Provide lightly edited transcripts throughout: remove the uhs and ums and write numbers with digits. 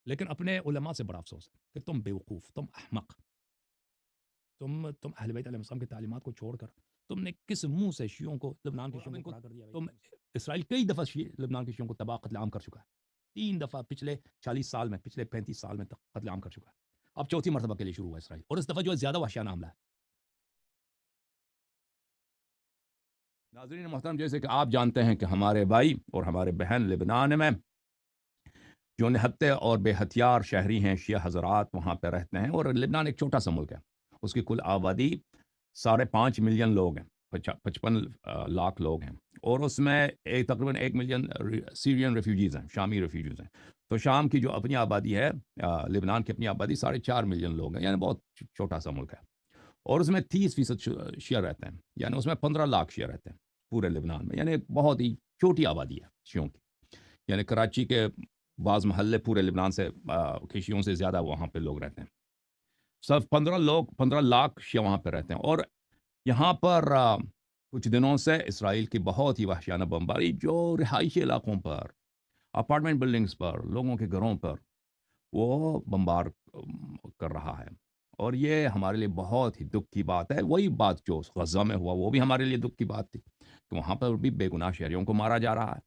لیکن اپنے علماء سے بڑا افسوس ہے کہ تم بیوقوف، تم احمق، تم اہل بیت علیہ السلام کی تعلیمات کو چھوڑ کر تم نے کس منہ سے شیعوں کو، لبنان کے شیعوں کو کھڑا کر دیا؟ تم اسرائیل کئی دفعہ لبنان کے شیعوں کو تباہ قتل عام کر چکا ہے، 3 دفعہ پچھلے 40 سال میں، پچھلے 35 سال میں قتل عام کر چکا ہے، اب چوتھی مرتبہ کے لیے شروع ہوا اسرائیل، اور اس دفعہ جو ہے زیادہ وحشیانہ حملہ ہے۔ ناظرین محترم، جیسے کہ آپ جانتے ہیں کہ ہمارے بھائی اور ہمارے بہن لبنان میں جو نہتے اور بے ہتھیار شہری ہیں، شیعہ حضرات وہاں پہ رہتے ہیں، اور لبنان ایک چھوٹا سا ملک ہے، اس کی کل آبادی 5.5 ملین لوگ ہیں، 55 لاکھ لوگ ہیں، اور اس میں تقریباً 1 ملین سیرین ریفیوجیز ہیں، شامی ریفیوجیز ہیں۔ تو شام کی جو اپنی آبادی ہے، لبنان کی اپنی آبادی 4.5 ملین لوگ ہیں، یعنی بہت چھوٹا سا ملک ہے، اور اس میں 30% شیعہ رہتے ہیں، یعنی اس میں 15 لاکھ شیعہ رہتے ہیں پورے لبنان میں، یعنی بہت ہی چھوٹی آبادی ہے شیعوں کی، یعنی کراچی کے بعض محلے پورے لبنان سے کے شیعوں سے زیادہ وہاں پہ لوگ رہتے ہیں، صرف 15 لاکھ شیعہ وہاں پہ رہتے ہیں۔ اور یہاں پر کچھ دنوں سے اسرائیل کی بہت ہی وحشیانہ بمباری جو رہائشی علاقوں پر، اپارٹمنٹ بلڈنگز پر، لوگوں کے گھروں پر وہ بمبار کر رہا ہے، اور یہ ہمارے لیے بہت ہی دکھ کی بات ہے۔ وہی بات جو غزہ میں ہوا وہ بھی ہمارے لیے دکھ کی بات تھی کہ وہاں پر بھی بے گناہ شہریوں کو مارا جا رہا ہے،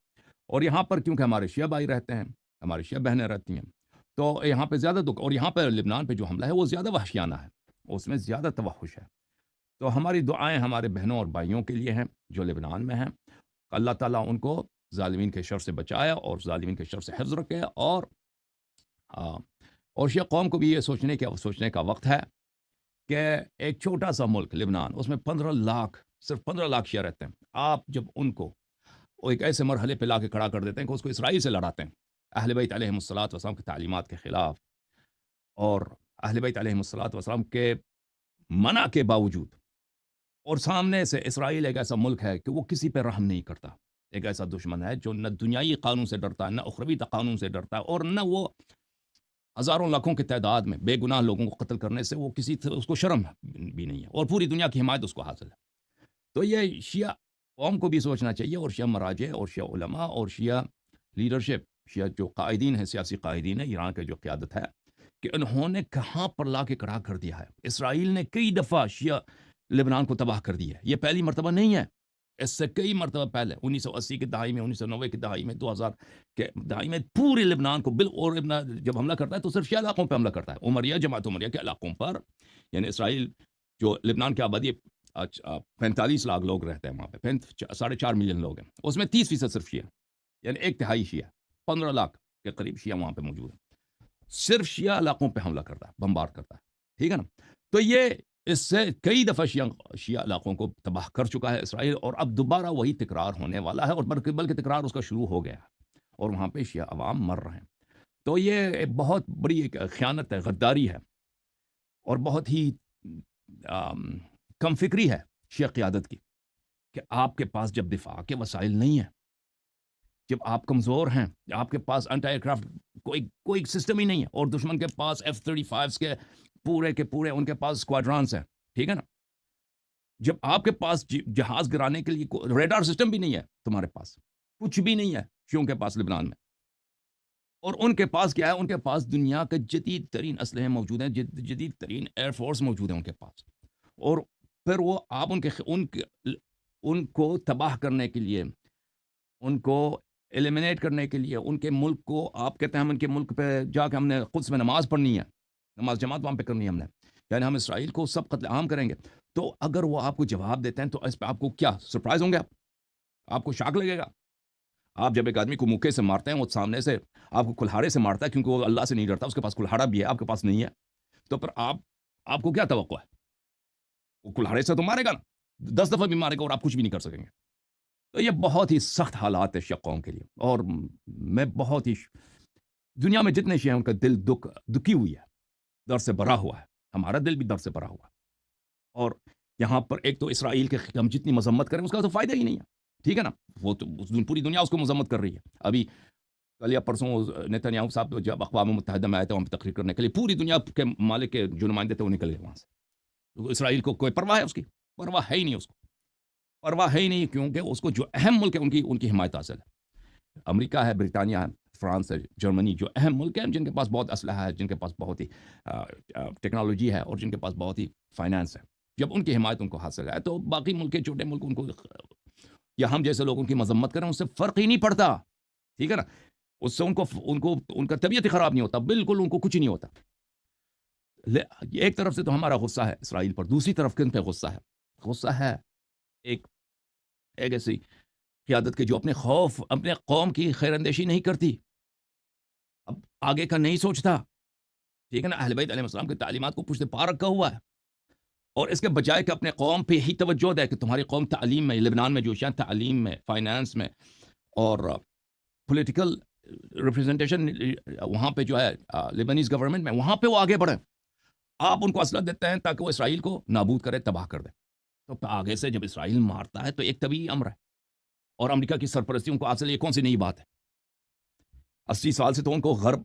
اور یہاں پر کیونکہ ہمارے شیعہ بھائی رہتے ہیں، ہماری شیعہ بہنیں رہتی ہیں، تو یہاں پہ زیادہ دکھ، اور یہاں پہ لبنان پہ جو حملہ ہے وہ زیادہ وحشیانہ ہے، اس میں زیادہ توحش ہے۔ تو ہماری دعائیں ہمارے بہنوں اور بھائیوں کے لیے ہیں جو لبنان میں ہیں، اللہ تعالیٰ ان کو ظالمین کے شر سے بچائے اور ظالمین کے شر سے حفظ رکھے، اور شیعہ قوم کو بھی یہ سوچنے کا وقت ہے کہ ایک چھوٹا سا ملک لبنان، اس میں 15 لاکھ، صرف 15 لاکھ شیعہ رہتے ہیں، آپ جب ان کو ایک ایسے مرحلے پہ لا کے کھڑا کر دیتے ہیں کہ اس کو اسرائیل سے لڑاتے ہیں اہل بیت علیہم الصلوۃ والسلام کی تعلیمات کے خلاف، اور اہل بیت علیہم الصلوۃ والسلام کے منع کے باوجود، اور سامنے سے اسرائیل ایک ایسا ملک ہے کہ وہ کسی پہ رحم نہیں کرتا، ایک ایسا دشمن ہے جو نہ دنیائی قانون سے ڈرتا ہے، نہ اخروی قانون سے ڈرتا ہے، اور نہ وہ ہزاروں لاکھوں کی تعداد میں بے گناہ لوگوں کو قتل کرنے سے وہ اس کو شرم بھی نہیں ہے، اور پوری دنیا کی حمایت اس کو حاصل ہے۔ تو یہ شیعہ قوم کو بھی سوچنا چاہیے، اور شیعہ مراجع اور شیعہ علماء اور شیعہ لیڈرشپ، شیعہ جو قائدین ہیں، سیاسی قائدین ہیں ایران کے جو قیادت ہے، کہ انہوں نے کہاں پر لا کے کھڑا کر دیا ہے۔ اسرائیل نے کئی دفعہ شیعہ لبنان کو تباہ کر دیا ہے، یہ پہلی مرتبہ نہیں ہے، اس سے کئی مرتبہ پہلے 1980 کی دہائی میں، 1990 کی دہائی میں، 2000 کے دہائی میں پورے لبنان کو اور جب حملہ کرتا ہے تو صرف شیعہ علاقوں پہ حملہ کرتا ہے، عمریہ، جماعت عمریہ کے علاقوں پر، یعنی اسرائیل جو لبنان کی آبادی 45 لاکھ لوگ رہتے ہیں وہاں پہ، 4.5 ملین لوگ ہیں، اس میں 30% صرف شیعہ، یعنی 1/3 شیعہ، 15 لاکھ کے قریب شیعہ وہاں پہ موجود ہے، صرف شیعہ علاقوں پہ حملہ کرتا ہے، بمبار کرتا ہے، ٹھیک ہے نا؟ تو یہ اس سے کئی دفعہ شیعہ علاقوں کو تباہ کر چکا ہے اسرائیل، اور اب دوبارہ وہی تکرار ہونے والا ہے، اور بلکہ تکرار اس کا شروع ہو گیا ہے، اور وہاں پہ شیعہ عوام مر رہے ہیں۔ تو یہ ایک بہت بڑی ایک خیانت ہے، غداری ہے، اور بہت ہی کم فکری ہے شیعہ قیادت کی، کہ آپ کے پاس جب دفاع کے وسائل نہیں ہیں، جب آپ کمزور ہیں، آپ کے پاس انٹی ایئر کرافٹ کوئی سسٹم ہی نہیں ہے، اور دشمن کے پاس F-35 کے پورے ان کے پاس اسکواڈرانس ہیں، ٹھیک ہے نا؟ جب آپ کے پاس جہاز گرانے کے لیے ریڈار سسٹم بھی نہیں ہے، تمہارے پاس کچھ بھی نہیں ہے شیعوں کے پاس لبنان میں، اور ان کے پاس کیا ہے؟ ان کے پاس دنیا کے جدید ترین اسلحے موجود ہیں، جدید ترین ایئر فورس موجود ہے ان کے پاس، اور پھر وہ آپ ان کو تباہ کرنے کے لیے، ان کو ایلیمنیٹ کرنے کے لیے، ان کے ملک کو، آپ کہتے ہیں ہم ان کے ملک پہ جا کے ہم نے قدس میں نماز پڑھنی ہے، نماز جماعت وہاں پہ کرنی ہے ہم نے، یعنی ہم اسرائیل کو سب قتل عام کریں گے۔ تو اگر وہ آپ کو جواب دیتے ہیں تو اس پہ آپ کو کیا سرپرائز ہوں گے؟ آپ کو شاک لگے گا؟ آپ جب ایک آدمی کو موقع سے مارتے ہیں، وہ سامنے سے آپ کو کلہاڑے سے مارتا ہے، کیونکہ وہ اللہ سے نہیں ڈرتا، اس کے پاس کلہاڑا بھی ہے، آپ کے پاس نہیں ہے، تو پھر آپ کو کیا توقع ہے؟ وہ کلہاڑے سے تو مارے گا نا، 10 دفعہ بھی مارے گا، اور آپ کچھ بھی نہیں کر سکیں گے۔ تو یہ بہت ہی سخت حالات ہے شیعہ قوم کے لیے، اور میں بہت ہی دنیا میں جتنے شیعہ ہیں ان کا دل دکھی ہوئی ہے، در سے بھرا ہوا ہے، ہمارا دل بھی در سے بھرا ہوا ہے، اور یہاں پر ایک تو اسرائیل کے ہم جتنی مذمت کریں اس کا تو فائدہ ہی نہیں ہے، ٹھیک ہے نا؟ وہ تو پوری دنیا اس کو مذمت کر رہی ہے۔ ابھی کل یا پرسوں نیتنیاہو صاحب جب اقوام متحدہ میں آئے تھے وہاں پہ تقریر کرنے کے لیے، پوری دنیا کے ممالک کے جو نمائندے تھے وہ نکل گئے وہاں سے۔ اسرائیل کو کوئی پرواہ ہے؟ اس کی پرواہ ہے ہی نہیں، اس کو پرواہ ہے ہی نہیں، کیونکہ اس کو جو اہم ملک ہے ان کی حمایت حاصل ہے، امریکہ ہے، برطانیہ ہے، فرانس ہے، جرمنی، جو اہم ملک ہیں جن کے پاس بہت اسلحہ ہے، جن کے پاس بہت ہی ٹیکنالوجی ہے اور جن کے پاس بہت ہی فائنانس ہے، جب ان کی حمایت ان کو حاصل ہے تو باقی ملک کے چھوٹے ملک ان کو یا ہم جیسے لوگوں کی مذمت کریں، اس سے فرق ہی نہیں پڑتا، ٹھیک ہے نا؟ اس سے ان کا طبیعت ہی خراب نہیں ہوتا، بالکل ان کو کچھ نہیں ہوتا۔ ایک طرف سے تو ہمارا غصہ ہے اسرائیل پر، دوسری طرف کن پہ غصہ ہے؟ غصہ ہے ایک ایسی قیادت کے جو اپنے قوم کی خیر اندیشی نہیں کرتی، اب آگے کا نہیں سوچتا، ٹھیک ہے نا؟ اہل بیت علیہ السلام کی تعلیمات کو پشت پا رکھا ہوا ہے، اور اس کے بجائے کہ اپنے قوم پہ ہی توجہ دے کہ تمہاری قوم تعلیم میں، لبنان میں جو شاید تعلیم میں، فائنانس میں اور پولیٹیکل ریپرزنٹیشن وہاں پہ جو ہے لیبنیز گورنمنٹ میں، وہاں پہ وہ آگے بڑھیں، آپ ان کو اسلحہ دیتے ہیں تاکہ وہ اسرائیل کو نابود کرے، تباہ کر دے۔ تو آگے سے جب اسرائیل مارتا ہے تو ایک طبیعی امر ہے، اور امریکہ کی سرپرستی ان کو حاصل ہے، یہ کون سی نئی بات ہے؟ 80 سال سے تو ان کو غرب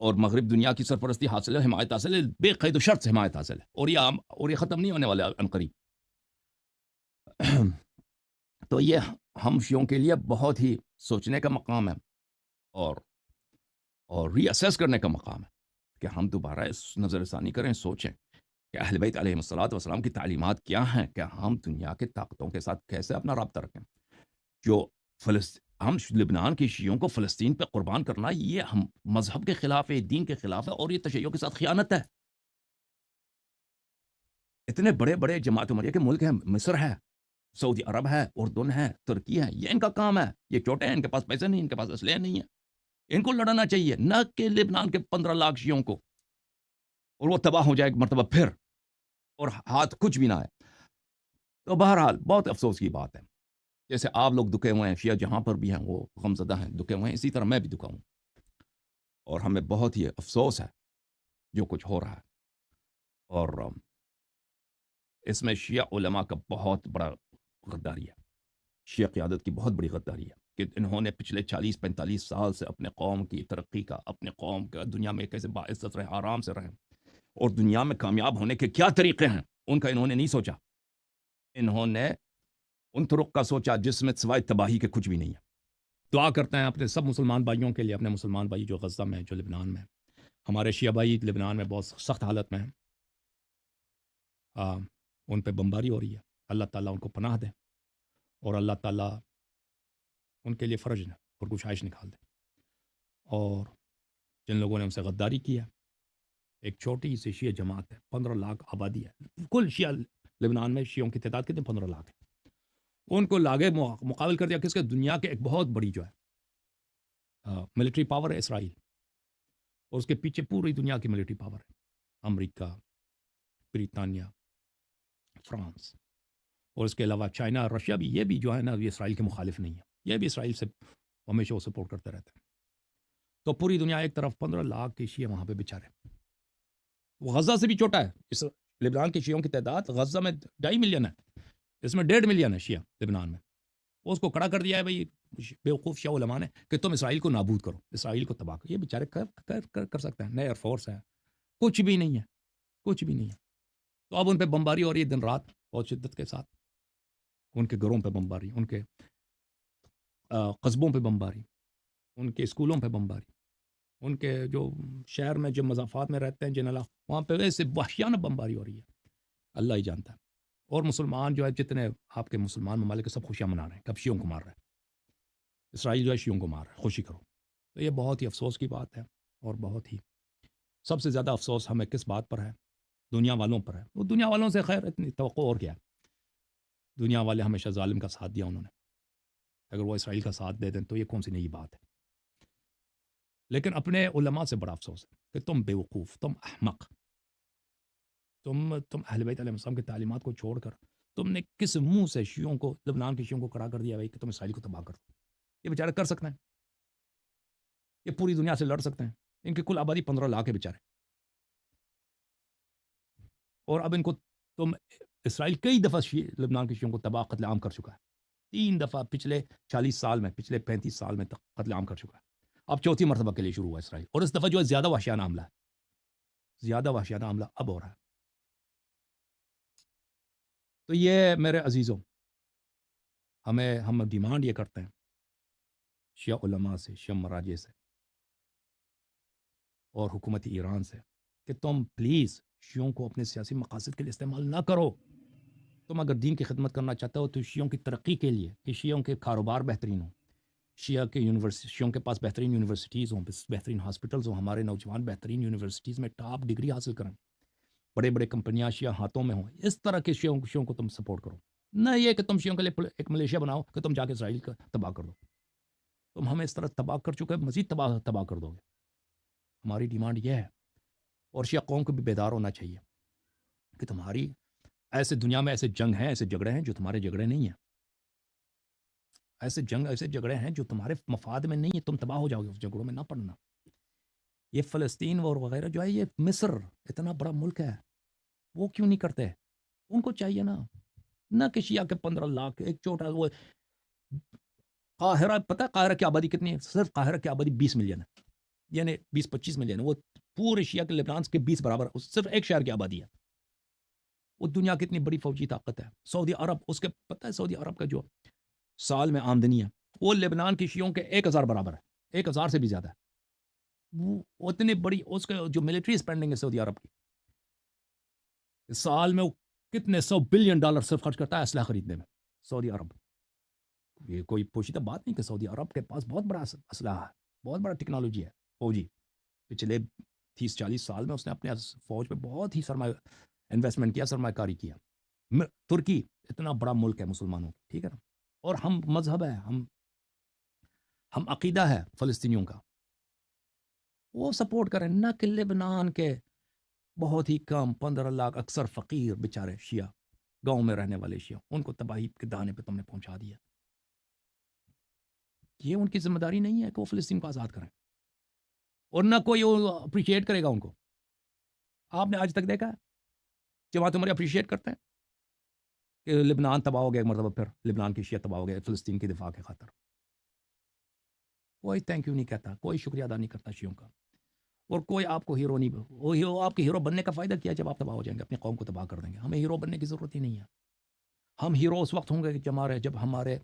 اور مغرب دنیا کی سرپرستی حاصل ہے، حمایت حاصل ہے، بے قید و شرط سے حمایت حاصل ہے، اور یہ ختم نہیں ہونے والا عنقریب۔ تو یہ ہم شیعوں کے لیے بہت ہی سوچنے کا مقام ہے، اور ری اسیس کرنے کا مقام ہے کہ ہم دوبارہ اس نظر ثانی کریں، سوچیں کہ اہل بیت علیہ السلام کی تعلیمات کیا ہیں، کہ ہم دنیا کے طاقتوں کے ساتھ کیسے اپنا رابطہ رکھیں۔ جو ہم لبنان کے شیعوں کو فلسطین پہ قربان کرنا، یہ ہم مذہب کے خلاف ہے، دین کے خلاف ہے، اور یہ تشیع کے ساتھ خیانت ہے۔ اتنے بڑے بڑے جماعت عمریہ کے ملک ہیں، مصر ہے، سعودی عرب ہے، اردن ہے، ترکی ہے، یہ ان کا کام ہے، یہ چھوٹے ہیں، ان کے پاس پیسے نہیں، ان کے پاس اسلحہ نہیں ہے، ان کو لڑنا چاہیے، نہ کہ لبنان کے 15 لاکھ شیعوں کو، اور وہ تباہ ہو جائے ایک مرتبہ پھر، اور ہاتھ کچھ بھی نہ آئے۔ تو بہرحال بہت افسوس کی بات ہے، جیسے آپ لوگ دکھے ہوئے ہیں، شیعہ جہاں پر بھی ہیں وہ غمزدہ ہیں، دکھے ہوئے ہیں، اسی طرح میں بھی دکھا ہوں، اور ہمیں بہت ہی افسوس ہے جو کچھ ہو رہا ہے، اور اس میں شیعہ علماء کا بہت بڑا غداری ہے، شیعہ قیادت کی بہت بڑی غداری ہے کہ انہوں نے پچھلے 40-45 سال سے اپنے قوم کی ترقی کا، اپنے قوم کا دنیا میں کیسے باعزت رہیں، آرام سے رہیں، اور دنیا میں کامیاب ہونے کے کیا طریقے ہیں ان کا انہوں نے نہیں سوچا، انہوں نے ان طرق کا سوچا جس میں سوائے تباہی کے کچھ بھی نہیں ہے۔ دعا کرتے ہیں اپنے سب مسلمان بھائیوں کے لیے، اپنے مسلمان بھائی جو غزہ میں ہیں، جو لبنان میں ہیں، ہمارے شیعہ بھائی لبنان میں بہت سخت حالت میں ہیں، ان پہ بمباری ہو رہی ہے، اللہ تعالیٰ ان کو پناہ دے، اور اللہ تعالیٰ ان کے لیے فرج اور گشائش نکال دے، اور جن لوگوں نے ان سے غداری کی ہے، ایک چھوٹی سی شیعہ جماعت ہے، 15 لاکھ آبادی ہے، کل شیعہ لبنان میں شیعوں کی تعداد کتنے؟ 15 لاکھ ہے، ان کو لاگے مقابل کر دیا کس کے؟ دنیا کے ایک بہت بڑی جو ہے ملٹری پاور ہے اسرائیل، اور اس کے پیچھے پوری دنیا کی ملٹری پاور ہے، امریکہ، بریٹانیہ، فرانس، اور اس کے علاوہ چائنا، رشیا بھی، یہ بھی جو ہے نا، یہ اسرائیل کے مخالف نہیں ہے، یہ بھی اسرائیل سے ہمیشہ وہ سپورٹ کرتے رہتے ہیں۔ تو پوری دنیا ایک طرف، 15 لاکھ کی شیعہ وہاں پہ بیچارے، وہ غزہ سے بھی چھوٹا ہے، اس لبنان کے شیعوں کی تعداد غزہ میں 2.5 ملین ہے، اس میں 1.5 ملین ہے شیعہ لبنان میں، اس کو کڑا کر دیا ہے بھائی بیوقوف شیعہ علماء نے کہ تم اسرائیل کو نابود کرو، اسرائیل کو تباہ کرو۔ یہ بیچارے کر سکتے ہیں، نئے ایئر فورس ہے، کچھ بھی نہیں ہے، کچھ بھی نہیں ہے۔ تو اب ان پہ بمباری ہو رہی ہے دن رات بہت شدت کے ساتھ، ان کے گھروں پہ بمباری، ان کے قصبوں پہ بمباری، ان کے اسکولوں پہ بمباری، ان کے جو شہر میں جو مضافات میں رہتے ہیں جن علاقوں، وہاں پہ ویسے وحشیانہ بمباری ہو رہی ہے، اللہ ہی جانتا ہے۔ اور مسلمان جو ہے، جتنے آپ کے مسلمان ممالک سب خوشیاں منا رہے ہیں، کب شیعوں کو مار رہے ہیں، اسرائیل جو ہے شیعوں کو مار رہا ہے، خوشی کرو۔ تو یہ بہت ہی افسوس کی بات ہے، اور بہت ہی سب سے زیادہ افسوس ہمیں کس بات پر ہے؟ دنیا والوں پر ہے۔ وہ دنیا والوں سے خیر اتنی توقع اور کیا ہے، دنیا والے ہمیشہ ظالم کا ساتھ دیا انہوں نے، اگر وہ اسرائیل کا ساتھ دے دیں تو یہ کون سی نئی بات ہے؟ لیکن اپنے علماء سے بڑا افسوس ہے کہ تم بیوقوف، تم احمق، تم اہل بیت علیہ السلام کی تعلیمات کو چھوڑ کر تم نے کس منہ سے شیعوں کو، لبنان کے شیعوں کو کڑا کر دیا بھائی کہ تم اسرائیل کو تباہ کر دو؟ یہ بیچارے کر سکتے ہیں، یہ پوری دنیا سے لڑ سکتے ہیں، ان کی کل آبادی 15 لاکھ ہے بیچارے، اور اب ان کو تم، اسرائیل کئی دفعہ لبنان کے شیعوں کو تباہ قتل عام کر چکا ہے، 3 دفعہ پچھلے 40 سال میں، پچھلے 35 سال میں تک قتل عام کر چکا ہے، اب چوتھی مرتبہ کے لیے شروع ہوا اسرائیل، اور اس دفعہ جو ہے زیادہ وحشیانہ حملہ ہے، زیادہ وحشیانہ حملہ اب ہو رہا ہے۔ تو یہ میرے عزیزوں، ہم ڈیمانڈ یہ کرتے ہیں شیعہ علماء سے، شیعہ مراجع سے، اور حکومت ایران سے کہ تم پلیز شیعوں کو اپنے سیاسی مقاصد کے لیے استعمال نہ کرو. تم اگر دین کی خدمت کرنا چاہتے ہو تو شیعوں کی ترقی کے لیے، کہ شیعوں کے کاروبار بہترین ہوں، شیعوں کے پاس بہترین یونیورسٹیز ہوں، بہترین ہاسپٹلز ہوں، ہمارے نوجوان بہترین یونیورسٹیز میں ٹاپ ڈگری حاصل کریں، بڑے بڑے کمپنیاں شیعہ ہاتھوں میں ہوں، اس طرح کے شیعوں کو تم سپورٹ کرو. نہ یہ کہ تم شیعوں کے لیے ایک ملیشیا بناؤ کہ تم جا کے اسرائیل کا تباہ کر دو. تم ہمیں اس طرح تباہ کر چکے، مزید تباہ کر دو گے. ہماری ڈیمانڈ یہ ہے، اور شیعہ قوم کو بھی بیدار ہونا چاہیے کہ تمہاری ایسے دنیا میں ایسے جنگ ہیں، ایسے جھگڑے ہیں جو تمہارے جھگڑے نہیں ہیں. ایسے جھگڑے ہیں جو تمہارے مفاد میں نہیں ہے. تم تباہ ہو جاؤ گے اس جھگڑوں میں، نہ پڑنا. یہ فلسطین اور وغیرہ جو ہے، یہ مصر اتنا بڑا ملک ہے، وہ کیوں نہیں کرتے؟ ان کو چاہیے نا کہ شیعہ کے 15 لاکھ ایک چھوٹا وہ قاہرہ، پتہ ہے قاہرہ کی آبادی کتنی ہے؟ صرف قاہرہ کی آبادی 20 ملین ہے، یعنی 20-25 ملین ہے. وہ پورے شیعہ کے لبنان کے 20 برابر، صرف ایک شہر کی آبادی ہے. وہ دنیا کی اتنی بڑی فوجی طاقت ہے. سعودی عرب، اس کے پتہ ہے سعودی عرب کا جو سال میں آمدنی ہے وہ لبنان کی شیعوں کے 1000 برابر ہے، 1000 سے بھی زیادہ ہے. وہ اتنی بڑی اس کے جو ملٹری اسپینڈنگ ہے سعودی عرب کی، سال میں وہ کتنے $100 بلین صرف خرچ کرتا ہے اسلحہ خریدنے میں سعودی عرب. یہ کوئی پوشیدہ بات نہیں کہ سعودی عرب کے پاس بہت بڑا اسلحہ ہے، بہت بڑا ٹیکنالوجی ہے فوجی. پچھلے 30-40 سال میں اس نے اپنے فوج پہ بہت ہی انویسٹمنٹ کیا، سرمایہ کاری کیا. ترکی اتنا بڑا ملک ہے مسلمانوں کی، ٹھیک ہے نا، اور ہم مذہب ہے، ہم عقیدہ ہے فلسطینیوں کا. وہ سپورٹ کریں، نہ کہ لبنان کے بہت ہی کم 15 لاکھ اکثر فقیر بیچارے شیعہ، گاؤں میں رہنے والے شیعہ، ان کو تباہی کے دانے پہ تم نے پہنچا دیا. یہ ان کی ذمہ داری نہیں ہے کہ وہ فلسطین کو آزاد کریں، اور نہ کوئی اپریشیٹ کرے گا ان کو. آپ نے آج تک دیکھا ہے جماعت عمر اپریشیٹ کرتے ہیں کہ لبنان تباہ ہو گیا، ایک مرتبہ پھر لبنان کی شیعہ تباہ ہو گئے فلسطین کی دفاع کے خاطر؟ کوئی تھینک یو نہیں کہتا، کوئی شکریہ ادا نہیں کرتا شیعوں کا، اور کوئی آپ کو ہیرو نہیں. وہ ہیرو، آپ کے ہیرو بننے کا فائدہ کیا جب آپ تباہ ہو جائیں گے، اپنی قوم کو تباہ کر دیں گے. ہمیں ہیرو بننے کی ضرورت ہی نہیں ہے. ہم ہیرو اس وقت ہوں گے جب ہمارے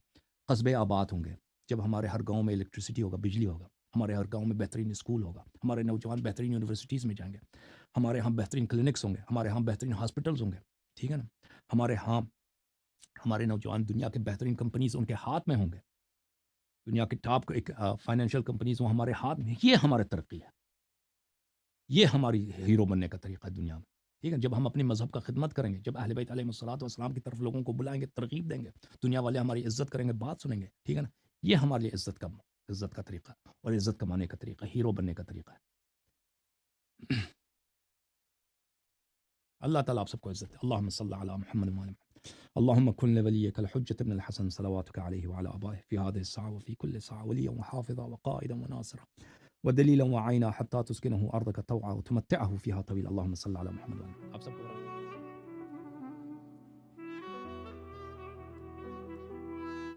قصبے آباد ہوں گے، جب ہمارے ہر گاؤں میں الیکٹریسٹی ہوگا، بجلی ہوگا، ہمارے ہر گاؤں میں بہترین اسکول ہوگا، ہمارے نوجوان بہترین یونیورسٹیز میں جائیں گے، ہمارے ہاں بہترین کلینکس ہوں گے، ہمارے ہاں بہترین ہاسپٹلز ہوں گے، ٹھیک ہے نا، ہمارے نوجوان دنیا کے بہترین کمپنیز ان کے ہاتھ میں ہوں گے، دنیا کے ٹاپ ایک فائنینشیل کمپنیز وہ ہمارے ہاتھ میں. یہ ہمارے ترقی ہے، یہ ہماری ہیرو بننے کا طریقہ ہے دنیا میں. ٹھیک ہے، جب ہم اپنے مذہب کا خدمت کریں گے، جب اہل بیت علیہ الصلوۃ والسلام کی طرف لوگوں کو بلائیں گے، ترغیب دیں گے، دنیا والے ہماری عزت کریں گے، بات سنیں گے، ٹھیک ہے نا. یہ ہمارے لیے عزت کا طریقہ اور عزت کمانے کا طریقہ، ہیرو بننے کا طریقہ ہے. اللہ تعالیٰ آپ سب کو عزت. اللہم صلی علی محمد وعلی محمد. اللهم كن لوليك الحجة بن الحسن صلواتك عليه وعلى آبائه في هذه الساعة وفي كل ساعة وليا وحافظا وقائدا وناصرا ودليلا وعينا حتى تسكنه أرضك طوعا وتمتعه فيها طويلا. اللهم صل على محمد وعلى آله.